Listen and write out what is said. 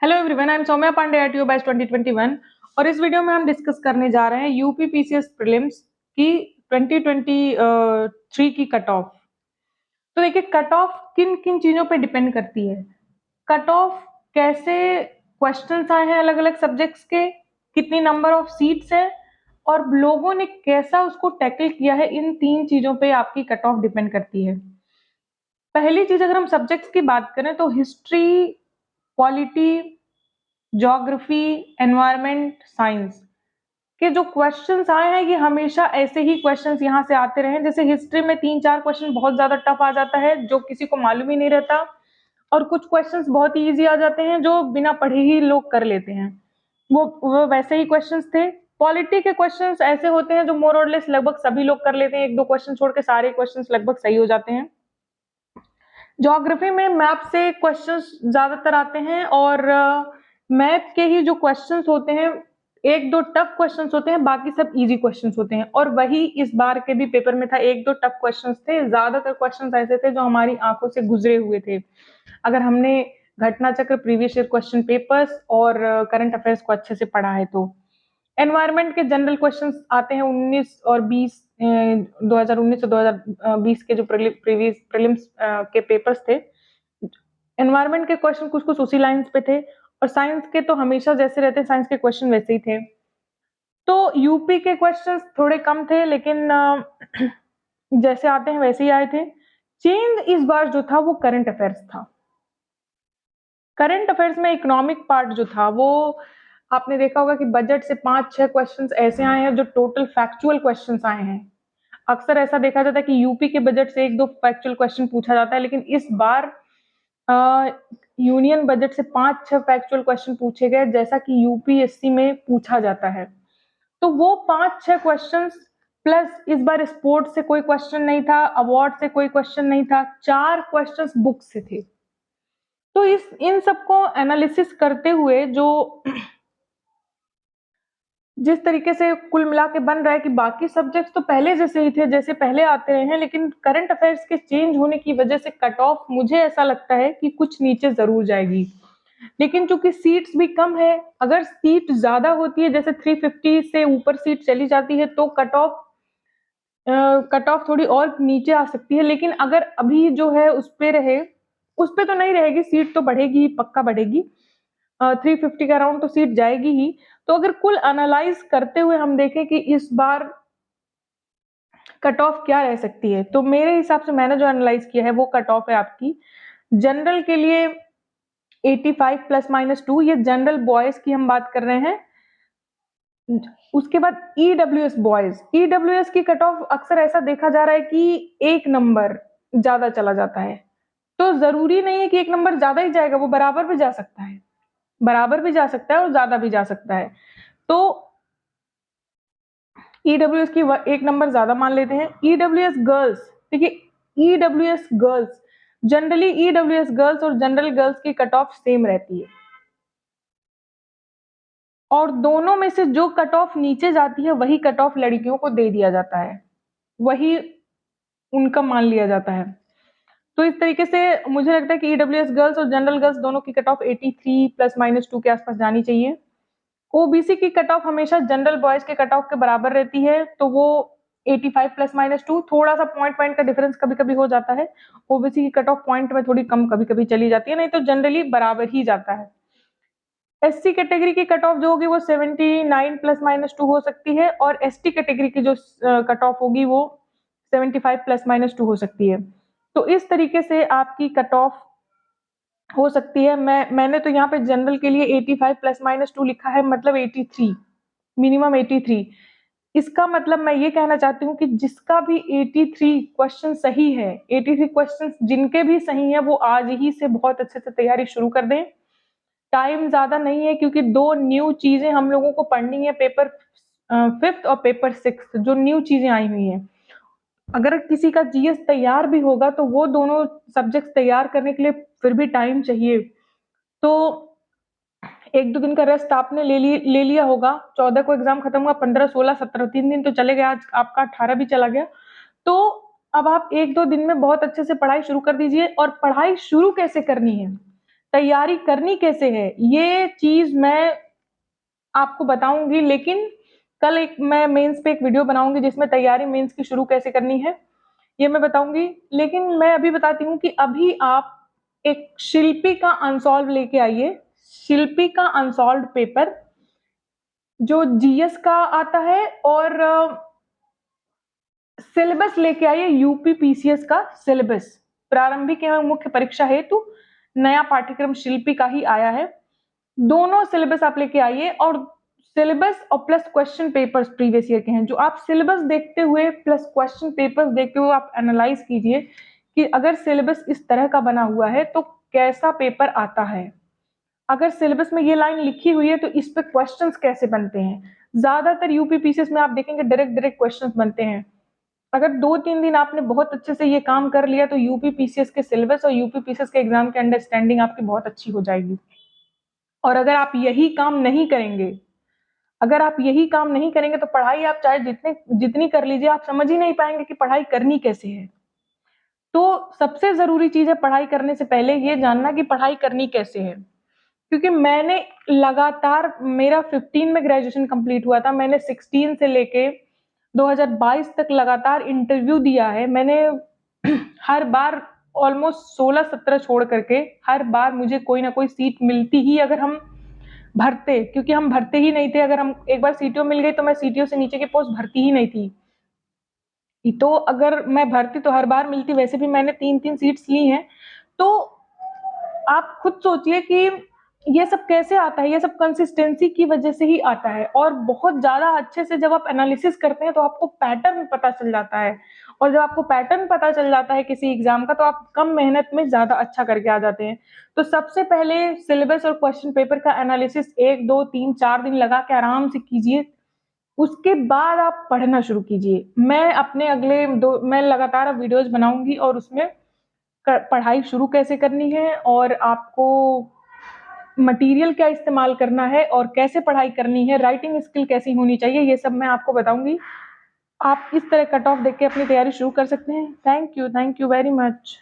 Hello everyone, I am Saumya Pandey at you batch 2021 और इस video में हम डिस्कस करने जा रहे हैं यूपी पीसीएस प्रीलिम्स की 2023 की कट ऑफ। तो देखिए, कट ऑफ किन किन चीजों पे डिपेंड करती है। कट ऑफ कैसे क्वेश्चंस आए हैं अलग अलग सब्जेक्ट्स के, कितनी नंबर ऑफ सीट्स है और लोगों ने कैसा उसको टैकल किया है, इन तीन चीजों पे आपकी कट ऑफ डिपेंड करती है। पहली चीज, अगर हम सब्जेक्ट्स की बात करें तो history, polity, geography, environment, science के जो क्वेश्चंस आए हैं ये हमेशा ऐसे ही क्वेश्चंस यहाँ से आते रहे। जैसे हिस्ट्री में 3-4 क्वेश्चन बहुत ज्यादा टफ आ जाता है जो किसी को मालूम ही नहीं रहता, और कुछ क्वेश्चंस बहुत ही इजी आ जाते हैं जो बिना पढ़े ही लोग कर लेते हैं। वो वैसे ही क्वेश्चंस थे। पॉलिटी के क्वेश्चंस ऐसे होते हैं जो मोर और लेस लगभग सभी लोग कर लेते हैं, एक दो क्वेश्चन छोड़ के सारे क्वेश्चंस लगभग सही हो जाते हैं। ज्योग्राफी में मैप से क्वेश्चंस ज्यादातर आते हैं और मैप के ही जो क्वेश्चंस होते हैं, एक दो टफ क्वेश्चंस होते हैं, बाकी सब इजी क्वेश्चंस होते हैं। और वही इस बार के भी पेपर में था, एक दो टफ क्वेश्चंस थे, ज्यादातर क्वेश्चंस ऐसे थे जो हमारी आंखों से गुजरे हुए थे। अगर हमने घटना चक्र, प्रीवियस ईयर क्वेश्चन पेपर्स और करंट अफेयर्स को अच्छे से पढ़ा है तो। एनवायरमेंट के जनरल क्वेश्चंस आते हैं 19 और 20, 2019 और 2020 के जो प्रीवियस प्रीलिम्स के पेपर्स थे। एनवायरमेंट के क्वेश्चन कुछ कुछ उसी लाइंस पे थे, और साइंस के तो हमेशा जैसे रहते हैं, साइंस के क्वेश्चन वैसे ही थे। तो यूपी के क्वेश्चंस थोड़े कम थे, लेकिन जैसे आते हैं वैसे ही आए थे। चेंज इस बार जो था वो करंट अफेयर्स था। करंट अफेयर्स में इकोनॉमिक पार्ट जो था वो आपने देखा होगा कि बजट से 5-6 क्वेश्चंस ऐसे आए हैं जो टोटल फैक्चुअल क्वेश्चंस आए हैं। अक्सर ऐसा देखा जाता है कि यूपी के बजट से एक दो फैक्चुअल क्वेश्चन पूछा जाता है, लेकिन इस बार यूनियन बजट से 5-6 फैक्चुअल क्वेश्चन पूछे गए, जैसा कि यूपीएससी में पूछा जाता है। तो वो 5-6 क्वेश्चंस प्लस इस बार स्पोर्ट से कोई क्वेश्चन नहीं था, अवार्ड से कोई क्वेश्चन नहीं था, 4 क्वेश्चंस बुक से थे। तो इन सबको एनालिसिस करते हुए जो जिस तरीके से कुल मिला के बन रहा है कि बाकी सब्जेक्ट्स तो पहले जैसे ही थे, जैसे पहले आते रहे हैं, लेकिन करंट अफेयर्स के चेंज होने की वजह से कट ऑफ मुझे ऐसा लगता है कि कुछ नीचे जरूर जाएगी। लेकिन चूंकि सीट्स भी कम है, अगर सीट ज्यादा होती है, जैसे 350 से ऊपर सीट चली जाती है, तो कट ऑफ थोड़ी और नीचे आ सकती है। लेकिन अगर अभी जो है उस पे रहे, उस पे तो नहीं रहेगी, सीट तो बढ़ेगी ही, पक्का बढ़ेगी। 350 के अराउंड तो सीट जाएगी ही। तो अगर कुल एनालाइज करते हुए हम देखें कि इस बार कट ऑफ क्या रह सकती है, तो मेरे हिसाब से मैंने जो एनालाइज किया है वो कट ऑफ है आपकी जनरल के लिए 85 प्लस माइनस 2, ये जनरल बॉयज की हम बात कर रहे हैं। उसके बाद ईडब्ल्यूएस बॉयज, ईडब्ल्यूएस की कट ऑफ अक्सर ऐसा देखा जा रहा है कि एक नंबर ज्यादा चला जाता है। तो जरूरी नहीं है कि एक नंबर ज्यादा ही जाएगा, वो बराबर भी जा सकता है, बराबर भी जा सकता है और ज्यादा भी जा सकता है। तो ईडब्ल्यूएस की एक नंबर ज्यादा मान लेते हैं। ईडब्ल्यूएस गर्ल्स, देखिए EWS girls, generally EWS girls और जनरल गर्ल्स की कट ऑफ सेम रहती है, और दोनों में से जो कट ऑफ नीचे जाती है वही कट ऑफ लड़कियों को दे दिया जाता है, वही उनका मान लिया जाता है। तो इस तरीके से मुझे लगता है कि ईडब्ल्यूएस गर्ल्स और जनरल गर्ल्स दोनों की कट ऑफ 83 प्लस माइनस 2 के आसपास जानी चाहिए। ओबीसी की कट ऑफ हमेशा जनरल बॉयज के कट ऑफ के बराबर रहती है, तो वो 85 प्लस माइनस 2, थोड़ा सा पॉइंट का डिफरेंस कभी कभी हो जाता है। ओबीसी की कट ऑफ पॉइंट में थोड़ी कम कभी कभी चली जाती है, नहीं तो जनरली बराबर ही जाता है। एससी कैटेगरी की कट ऑफ जो होगी वो 79 प्लस माइनस 2 हो सकती है, और एसटी कैटेगरी की जो कट ऑफ होगी वो 75 प्लस माइनस 2 हो सकती है। तो इस तरीके से आपकी कट ऑफ हो सकती है। मैंने तो यहाँ पे जनरल के लिए 85 प्लस माइनस 2 लिखा है, मतलब 83, मिनिमम 83। इसका मतलब मैं ये कहना चाहती हूँ कि जिसका भी 83 क्वेश्चन सही है, 83 क्वेश्चन जिनके भी सही है, वो आज ही से बहुत अच्छे से तैयारी शुरू कर दें। टाइम ज्यादा नहीं है, क्योंकि दो न्यू चीजें हम लोगों को पढ़नी है, पेपर 5th और पेपर 6th, जो न्यू चीजें आई हुई हैं। अगर किसी का जीएस तैयार भी होगा तो वो दोनों सब्जेक्ट तैयार करने के लिए फिर भी टाइम चाहिए। तो एक दो दिन का रेस्ट आपने ले लिया होगा। 14 को एग्जाम खत्म हुआ, 15, 16, 17, 3 दिन तो चले गए, आज आपका 18 भी चला गया। तो अब आप एक दो दिन में बहुत अच्छे से पढ़ाई शुरू कर दीजिए। और पढ़ाई शुरू कैसे करनी है, तैयारी करनी कैसे है ये चीज मैं आपको बताऊंगी, लेकिन कल मैं मेंस पे एक वीडियो बनाऊंगी जिसमें तैयारी मेंस की शुरू कैसे करनी है ये मैं बताऊंगी। लेकिन मैं अभी बताती हूँ कि अभी आप एक शिल्पी का अनसॉल्व लेके आइए, शिल्पी का अनसॉल्व पेपर जो जीएस का आता है, और सिलेबस लेके आइए यूपी पीसीएस का सिलेबस। प्रारंभिक एवं मुख्य परीक्षा हेतु नया पाठ्यक्रम शिल्पी का ही आया है। दोनों सिलेबस आप लेके आइए, और सिलेबस और plus question papers previous year के हैं, जो आप सिलेबस देखते हुए प्लस क्वेश्चन पेपर्स देखते हुए आप एनालाइज कीजिए कि अगर सिलेबस इस तरह का बना हुआ है तो कैसा पेपर आता है। अगर सिलेबस में ये लाइन लिखी हुई है तो इस पे क्वेश्चंस कैसे बनते हैं। ज्यादातर यूपी पीसीएस में आप देखेंगे डायरेक्ट क्वेश्चंस बनते हैं। अगर 2-3 दिन आपने बहुत अच्छे से ये काम कर लिया तो यूपी पीसीएस के सिलेबस और यूपी पीसीएस के एग्जाम की अंडरस्टैंडिंग आपकी बहुत अच्छी हो जाएगी। और अगर आप यही काम नहीं करेंगे, अगर आप यही काम नहीं करेंगे तो पढ़ाई आप चाहे जितनी कर लीजिए, आप समझ ही नहीं पाएंगे कि पढ़ाई करनी कैसे है। तो सबसे जरूरी चीज है पढ़ाई करने से पहले ये जानना कि पढ़ाई करनी कैसे है। क्योंकि मैंने लगातार, मेरा 15 में ग्रेजुएशन कंप्लीट हुआ था, मैंने 16 से लेके 2022 तक लगातार इंटरव्यू दिया है। मैंने हर बार ऑलमोस्ट 16-17 छोड़ करके हर बार मुझे कोई ना कोई सीट मिलती ही, अगर हम भरते, क्योंकि हम भरते ही नहीं थे। अगर हम एक बार सीटीओ मिल गई तो मैं सीटीओ से नीचे की पोस्ट भरती ही नहीं थी। तो अगर मैं भरती तो हर बार मिलती, वैसे भी मैंने 3-3 सीट्स ली हैं। तो आप खुद सोचिए कि ये सब कैसे आता है। ये सब कंसिस्टेंसी की वजह से ही आता है, और बहुत ज्यादा अच्छे से जब आप एनालिसिस करते हैं तो आपको पैटर्न पता चल जाता है। और जब आपको पैटर्न पता चल जाता है किसी एग्जाम का तो आप कम मेहनत में ज्यादा अच्छा करके आ जाते हैं। तो सबसे पहले सिलेबस और क्वेश्चन पेपर का एनालिसिस 1-2-3-4 दिन लगा के आराम से कीजिए। उसके बाद आप पढ़ना शुरू कीजिए। मैं अपने मैं लगातार अब वीडियोस बनाऊंगी और उसमें पढ़ाई शुरू कैसे करनी है, और आपको मटेरियल क्या इस्तेमाल करना है, और कैसे पढ़ाई करनी है, राइटिंग स्किल कैसी होनी चाहिए, ये सब मैं आपको बताऊंगी। आप इस तरह कट ऑफ देख के अपनी तैयारी शुरू कर सकते हैं। Thank you very much.